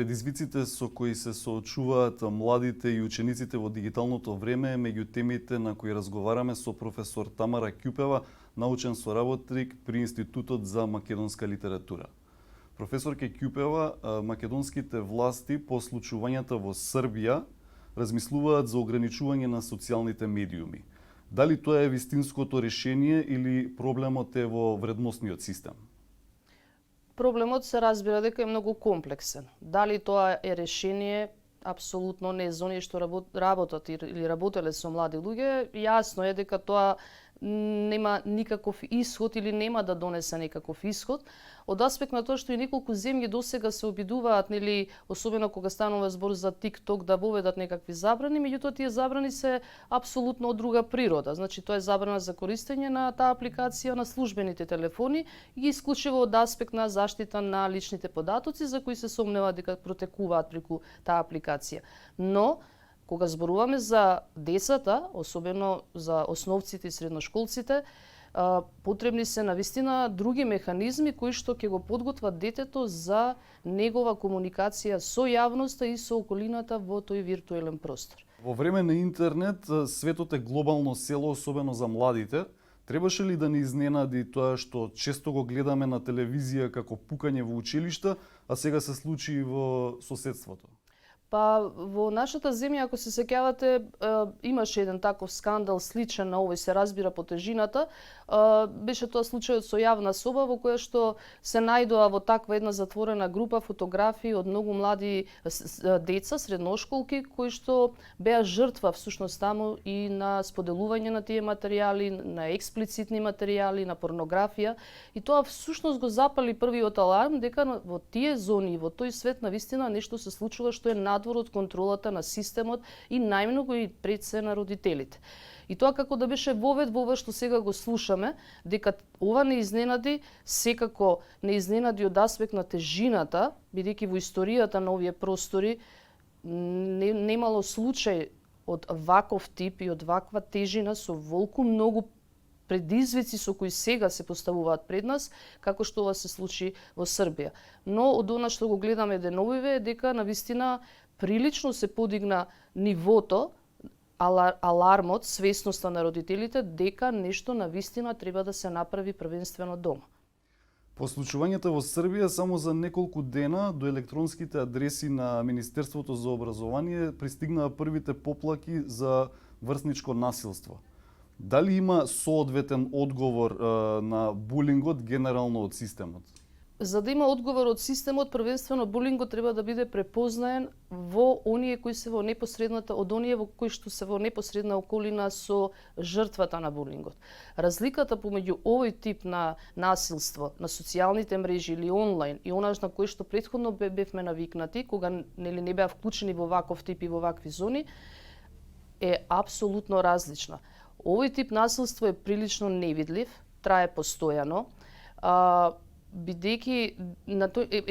предизвиците со кои се соочуваат младите и учениците во дигиталното време е меѓу темите на кои разговараме со професор Тамара Ќупева, научен соработник при Институтот за македонска литература. Професорке Ќупева, македонските власти по случувањата во Србија размислуваат за ограничување на социјалните медиуми. Дали тоа е вистинското решение или проблемот е во вредносниот систем? Проблемот се разбира дека е многу комплексен. Дали тоа е решение, апсолутно не за оние што работат или работеле со млади луѓе, јасно е дека тоа нема никаков исход или нема да донесе никаков исход. Од аспект на тоа што и неколку земји досега се обидуваат, нели, особено кога станува збор за TikTok, да воведат некакви забрани, меѓутоа тие забрани се апсолутно од друга природа. Значи тоа е забрана за користење на таа апликација на службените телефони и исклучиво од аспект на заштита на личните податоци за кои се сомнева дека протекуваат преку таа апликација. Но кога зборуваме за децата, особено за основците и средношколците, потребни се навистина други механизми кои што ќе го подготват детето за негова комуникација со јавноста и со околината во тој виртуелен простор. Во време на интернет, светот е глобално село, особено за младите. Требаше ли да ни изненади тоа што често го гледаме на телевизија како пукање во училишта, а сега се случи и во соседството? Па во нашата земја, ако се сеќавате, имаше еден таков скандал сличен на овој, се разбира по тежината. Беше тоа случајот со јавна соба во која што се најдоа во таква една затворена група фотографии од многу млади деца, средношколки, кои што беа жртва всушност таму и на споделување на тие материјали, на експлицитни материјали, на порнографија. И тоа всушност го запали првиот аларм дека во тие зони, во тој свет навистина нешто се случува што е надвор од контролата на системот и најмногу и пред се на родителите. И тоа како да беше вовед во ова што сега го слушаме, дека ова не изненади, секако не изненади од аспект на тежината, бидејќи во историјата на овие простори немало случај од ваков тип и од ваква тежина со волку многу предизвици со кои сега се поставуваат пред нас, како што ова се случи во Србија. Но од она што го гледаме деновиве е дека навистина прилично се подигна нивото, алармот, свесноста на родителите дека нешто навистина треба да се направи првенствено дома. По случувањата во Србија, само за неколку дена до електронските адреси на Министерството за образование пристигнаа првите поплаки за врсничко насилство. Дали има соодветен одговор на булингот генерално од системот? За да има одговор од системот, првенствено булингот треба да биде препознаен во оние кои се во непосредната, од оние во кои што се во непосредна околина со жртвата на булингот. Разликата помеѓу овој тип на насилство на социјалните мрежи или онлайн и онаш на кој што претходно бевме навикнати, кога нели не беа вклучени во ваков тип и во вакви зони, е апсолутно различна. Овој тип насилство е прилично невидлив, трае постојано, бидејќи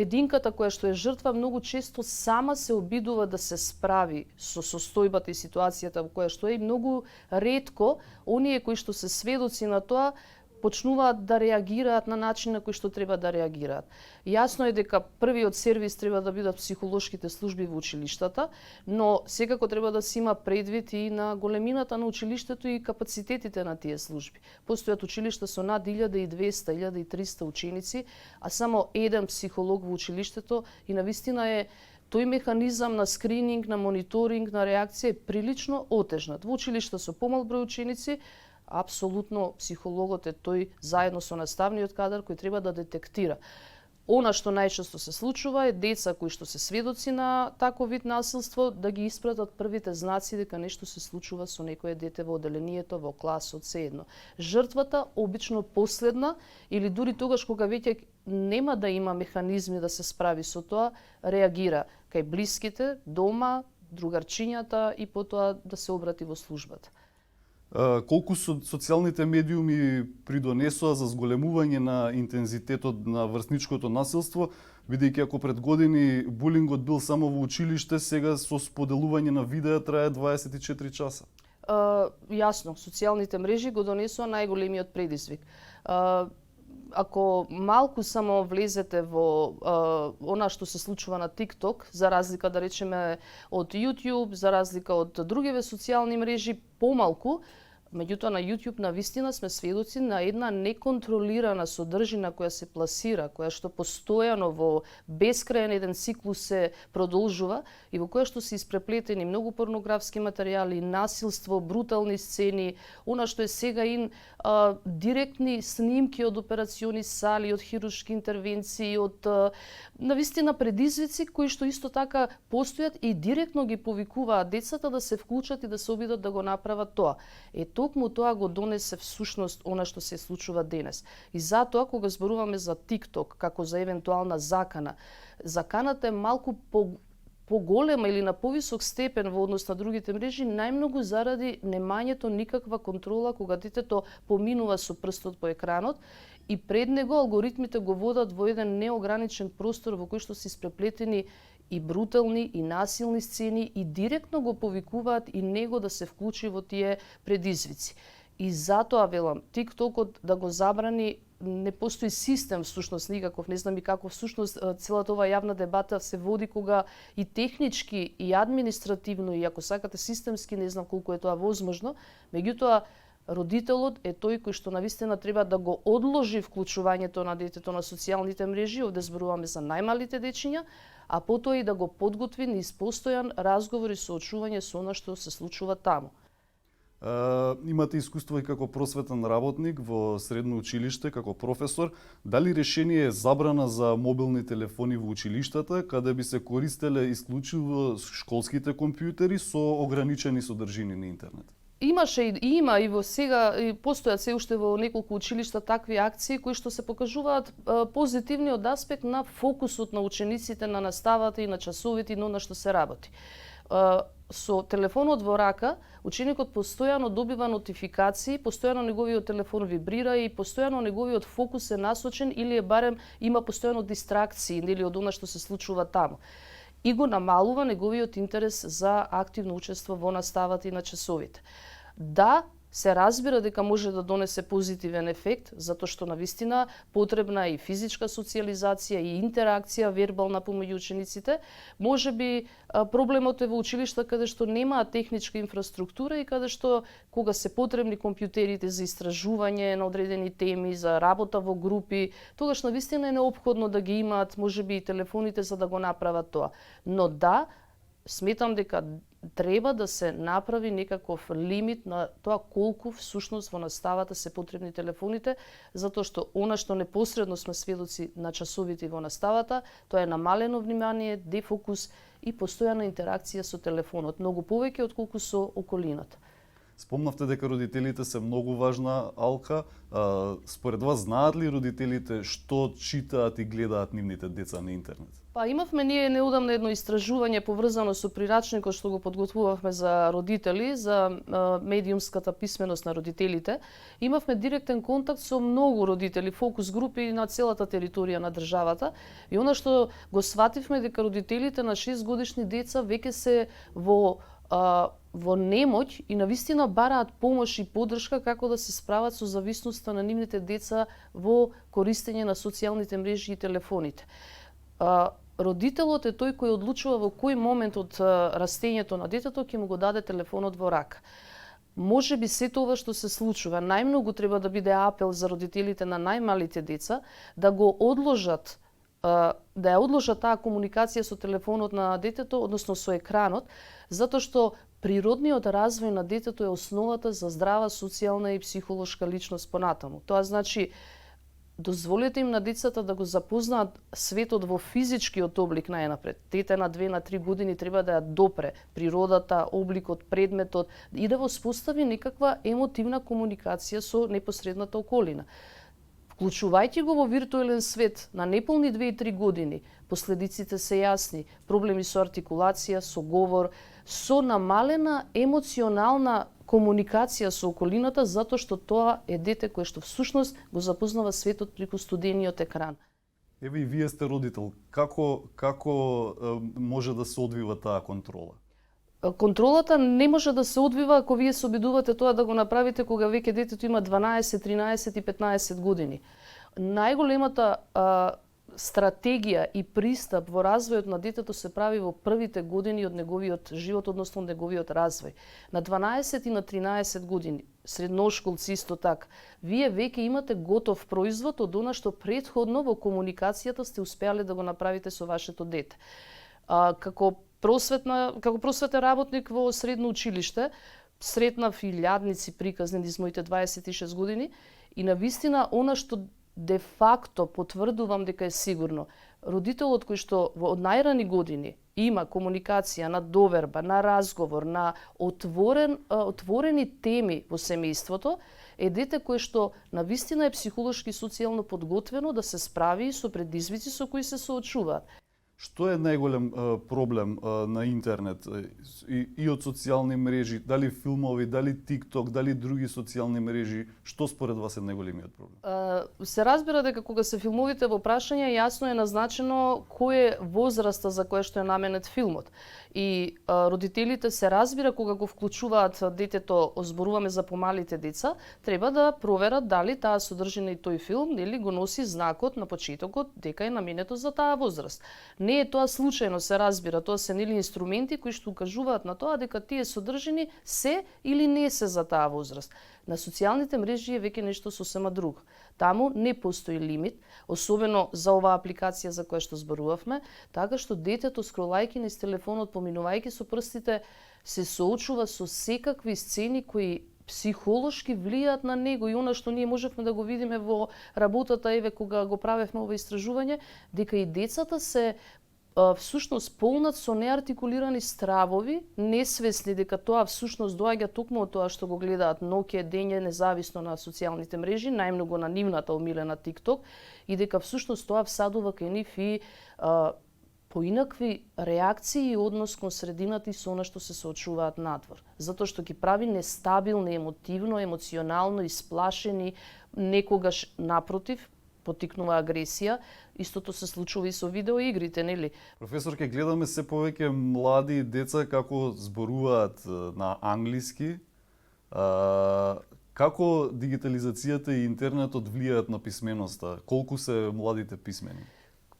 единката која што е жртва многу често сама се обидува да се справи со состојбата и ситуацијата во која што е, и многу ретко оние кои што се сведоци на тоа почнуваат да реагираат на начин на кој што треба да реагираат. Јасно е дека првиот сервис треба да бидат психолошките служби во училиштата, но секако треба да се има предвид и на големината на училиштето и капацитетите на тие служби. Постојат училишта со над 1200, 1300 ученици, а само еден психолог во училиштето и навистина е тој механизам на скрининг, на мониторинг, на реакција е прилично отежнат. Во училишта со помал број ученици, апсолутно психологот е тој заедно со наставниот кадар кој треба да детектира. Она што најчесто се случува е деца кои што се сведоци на таков вид насилство да ги испратат првите знаци дека нешто се случува со некое дете во оделението, во класот, сеедно. Жртвата обично последна или дури тогаш кога веќе нема да има механизми да се справи со тоа, реагира кај блиските, дома, другарчињата и потоа да се обрати во службата. Колку социјалните медиуми придонесоа за зголемување на интензитетот на врсничкото насилство, бидејќи ако пред години булингот бил само во училиште, сега со споделување на видеа трае 24 часа? Јасно, социјалните мрежи го донесоа најголемиот предизвик. ако малку само влезете во она што се случува на TikTok, за разлика да речеме од YouTube, за разлика од другиве социјални мрежи, помалку, меѓутоа на YouTube навистина сме сведоци на една неконтролирана содржина која се пласира, која што постојано во бескрајен еден циклус се продолжува и во која што се испреплетени многу порнографски материјали, насилство, брутални сцени, она што е сега директни снимки од операциони сали, од хируршки интервенции, од навистина предизвици кои што исто така постојат и директно ги повикуваат децата да се вклучат и да се обидат да го направат тоа. Токму тоа го донесе всушност она што се случува денес. И затоа кога зборуваме за TikTok како за евентуална закана, заканата е малку поголема или на повисок степен во однос на другите мрежи, најмногу заради немањето никаква контрола кога детето поминува со прстот по екранот и пред него алгоритмите го водат во еден неограничен простор во кој што се испреплетени и брутални и насилни сцени и директно го повикуваат и него да се вклучи во тие предизвици. И затоа велам, TikTokот да го забрани, не постои систем всушност никаков, не знам и како всушност целата оваа јавна дебата се води кога и технички и административно и ако сакате системски, не знам колку е тоа возможно, меѓутоа родителот е тој кој што навистина треба да го одложи вклучувањето на детето на социјалните мрежи, овде зборуваме за најмалите дечиња, а потоа и да го подготви низ постојан разговор и соочување со она што се случува таму. Имате искуство и како просветен работник во средно училиште, како професор. Дали решение е забрана за мобилни телефони во училиштата, каде би се користеле исклучиво школските компјутери со ограничени содржини на интернет? Имаше и има и во сега и постојат се уште во неколку училишта такви акции кои што се покажуваат позитивниот аспект на фокусот на учениците на наставата и на часовите и на она што се работи. Со телефонот во рака, ученикот постојано добива нотификации, постојано неговиот телефон вибрира и постојано неговиот фокус е насочен или е барем има постојано дистракции или од она што се случува таму. И го намалува неговиот интерес за активно учество во наставата и на часовите. Да, се разбира дека може да донесе позитивен ефект, затоа што навистина потребна е и физичка социјализација и интеракција вербална помеѓу учениците. Можеби проблемот е во училишта каде што немаат техничка инфраструктура и каде што кога се потребни компјутерите за истражување на одредени теми, за работа во групи, тогаш навистина е неопходно да ги имаат можеби и телефоните за да го направат тоа. Но да, сметам дека треба да се направи некаков лимит на тоа колку всушност во наставата се потребни телефоните, затоа што она што непосредно сме сведоци на часовите во наставата, тоа е намалено внимание, дефокус и постојана интеракција со телефонот, многу повеќе отколку со околината. Спомнавте дека родителите се многу важна алка. Според вас знаат ли родителите што читаат и гледаат нивните деца на интернет? Па имавме ние неодамна едно истражување поврзано со прирачникот што го подготвувавме за родители, за медиумската писменост на родителите. Имавме директен контакт со многу родители, фокус групи на целата територија на државата. И она што го свативме дека родителите на 6 годишни деца веќе се во немоќ и навистина бараат помош и поддршка како да се справат со зависноста на нивните деца во користење на социјалните мрежи и телефоните. Родителот е тој кој одлучува во кој момент од растењето на детето ќе му го даде телефонот во рака. Може би сето ова што се случува, најмногу треба да биде апел за родителите на најмалите деца да го одложат, да ја одложат таа комуникација со телефонот на детето, односно со екранот, затоа што природниот развој на детето е основата за здрава социјална и психолошка личност понатаму. Тоа значи дозволете им на децата да го запознаат светот во физичкиот облик најнапред. Дете на 2 на 3 години треба да ја допре природата, обликот, предметот и да воспостави некаква емотивна комуникација со непосредната околина. Вклучувајќи го во виртуелен свет на неполни 2 и 3 години, последиците се јасни, проблеми со артикулација, со говор, со намалена емоционална комуникација со околината, затоа што тоа е дете кое што всушност го запознава светот преку студениот екран. Еве и вие сте родител. Како може да се одвива таа контрола? Контролата не може да се одвива ако вие се обидувате тоа да го направите кога веќе детето има 12, 13 и 15 години. најголемата стратегија и пристап во развојот на детето се прави во првите години од неговиот живот, односно од неговиот развој. На 12 и на 13 години, средношколци исто така, вие веќе имате готов производ од она што претходно во комуникацијата сте успеале да го направите со вашето дете. Како просветен работник во средно училиште, сретнав илјадници приказни низ моите 26 години и навистина она што де факто потврдувам дека е сигурно, родителот кој што од најрани години има комуникација на доверба, на разговор, на отворени теми во семејството, е дете кое што навистина е психолошки и социјално подготвено да се справи со предизвици со кои се соочуваат. Што е најголем проблем на интернет и од социјални мрежи, дали филмови, дали TikTok, дали други социјални мрежи, што според вас е најголемиот проблем? Се разбира дека кога се филмовите во прашање, јасно е назначено кој е возраста за која што е наменет филмот. И родителите се разбира кога го вклучуваат детето, зборуваме за помалите деца, треба да проверат дали таа содржина и тој филм нели го носи знакот на почетокот дека е наменето за таа возраст. Не е тоа случајно, се разбира, тоа се нели инструменти кои што укажуваат на тоа дека тие содржини се или не се за таа возраст. На социјалните мрежи е веќе нешто сосема друго. Таму не постои лимит, особено за оваа апликација за која што зборувавме, така што детето скролајќи низ телефонот, поминувајќи со прстите, се соочува со секакви сцени кои психолошки влијаат на него и она што ние можевме да го видиме во работата еве кога го правевме ова истражување, дека и децата се всушност полнат со неартикулирани стравови, несвесни дека тоа всушност доаѓа токму од тоа што го гледаат ноќе, дење, независно на социјалните мрежи, најмногу на нивната омилена TikTok, и дека всушност тоа всадува кај нив и поинакви реакции и однос кон средината и со она што се соочуваат надвор. Затоа што ги прави нестабилни, емотивно, емоционално, исплашени, некогаш напротив, потикнува агресија. Истото се случува и со видеоигрите, нели? Професор, ке гледаме се повеќе млади деца како зборуваат на англиски. Како дигитализацијата и интернетот влијаат на писменоста? Колку се младите писмени?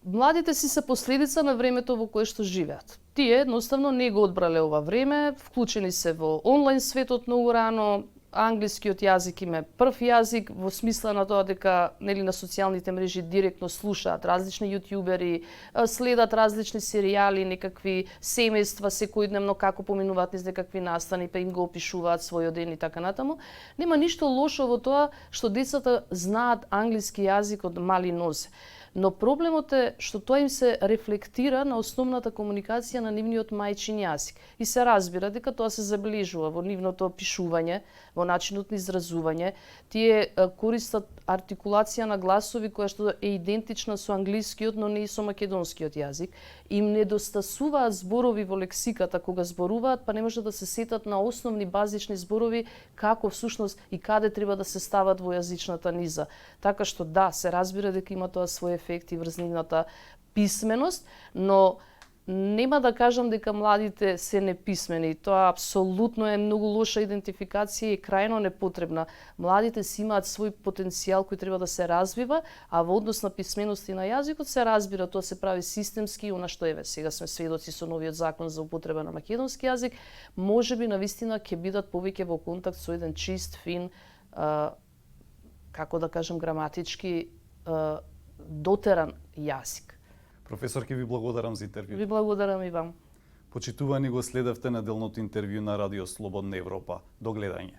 Младите си се последица на времето во кое што живеат. Тие едноставно не го одбрале ова време, вклучени се во онлайн светот многу рано. Англискиот јазик им е прв јазик во смисла на тоа дека нели на социјалните мрежи директно слушаат различни јутјубери, следат различни серијали, некакви семејства секојдневно како поминуваат низ некакви настани, па им го опишуваат својот ден и така натаму. Нема ништо лошо во тоа што децата знаат англиски јазик од мали нозе. Но проблемот е што тоа им се рефлектира на основната комуникација на нивниот мајчин јазик. И се разбира дека тоа се забележува во нивното пишување, во начинот на изразување. Тие користат артикулација на гласови која што е идентична со англискиот, но не и со македонскиот јазик. Им недостасуваат зборови во лексиката кога зборуваат, па не може да се сетат на основни базични зборови како всушност и каде треба да се стават во јазичната низа. Така што да, се разбира дека има тоа свој ефекти врз нивната писменост, но нема да кажам дека младите се неписмени. Тоа апсолутно е многу лоша идентификација и крајно непотребна. Младите си имаат свој потенцијал кој треба да се развива, а во однос на писменост и на јазикот се разбира, тоа се прави системски, она што еве сега сме сведоци со новиот закон за употреба на македонски јазик, можеби навистина ќе бидат повеќе во контакт со еден чист, фин, како да кажем граматички, дотеран јазик. Професор, ке ви благодарам за интервју. Ви благодарам и вам. Почитувани, го следевте неделното интервју на Радио Слободна Европа. До гледање.